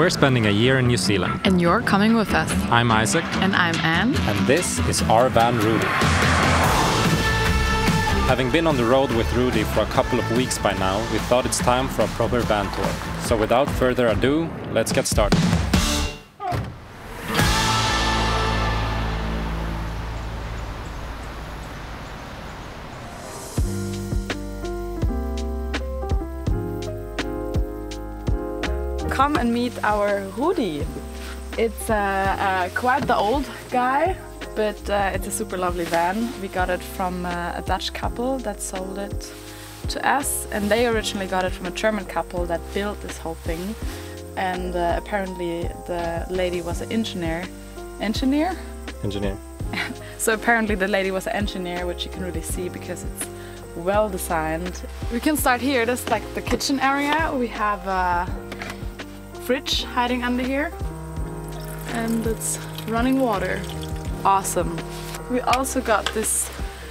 We're spending a year in New Zealand. And you're coming with us. I'm Isak. And I'm Anne. And this is our van Rudi. Having been on the road with Rudi for a couple of weeks by now, we thought it's time for a proper van tour. So without further ado, let's get started. Come and meet our Rudi. It's quite the old guy, but it's a super lovely van. We got it from a Dutch couple that sold it to us, and they originally got it from a German couple that built this whole thing. And apparently the lady was an engineer. So apparently the lady was an engineer, which you can really see because it's well designed. We can start here. This is like the kitchen area. We have a fridge hiding under here, and it's running water. Awesome. We also got this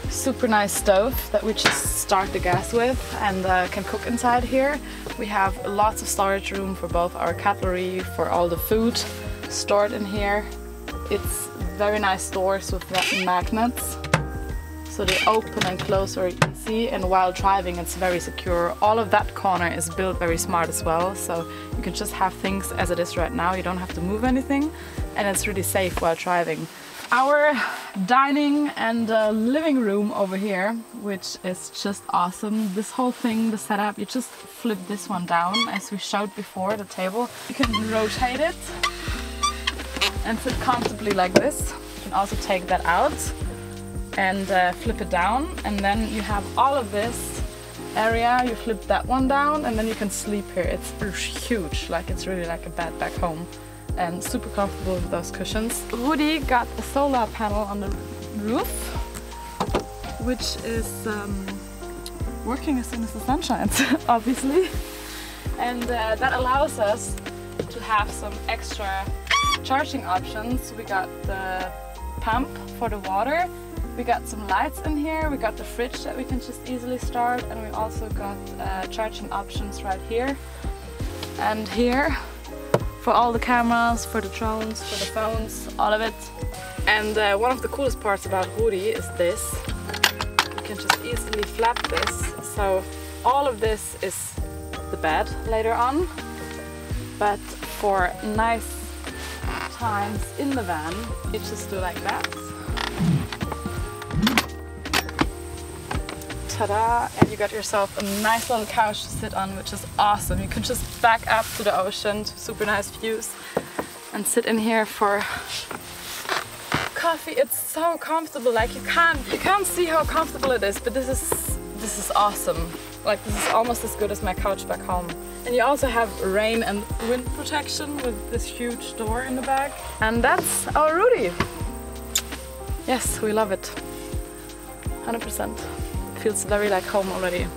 super nice stove that we just start the gas with and can cook inside here. We have lots of storage room for both our cutlery, for all the food stored in here. It's very nice doors with magnets, so they open and close very easy, and while driving it's very secure. All of that corner is built very smart as well, so you can just have things as it is right now. You don't have to move anything, and it's really safe while driving. Our dining and living room over here, which is just awesome. This whole thing, the setup, you just flip this one down as we showed before, the table. You can rotate it and sit comfortably like this. You can also take that out and flip it down, and then you have all of this area. You flip that one down and then you can sleep here. It's huge, like it's really like a bed back home, and super comfortable with those cushions. Rudi got a solar panel on the roof, which is working as soon as the sun shines, obviously, and that allows us to have some extra charging options. We got the pump for the water. We got some lights in here, we got the fridge that we can just easily start, and we also got charging options right here and here for all the cameras, for the drones, for the phones, all of it. And one of the coolest parts about Rudi is this. You can just easily flap this, so all of this is the bed later on, but for nice times in the van, you just do like that. Ta-da! And you got yourself a nice little couch to sit on, which is awesome. You can just back up to the ocean, to super nice views, and sit in here for coffee. It's so comfortable. Like you can't see how comfortable it is, but this is awesome. Like this is almost as good as my couch back home. And you also have rain and wind protection with this huge door in the back. And that's our Rudi. Yes, we love it. 100%. Feels very like home already.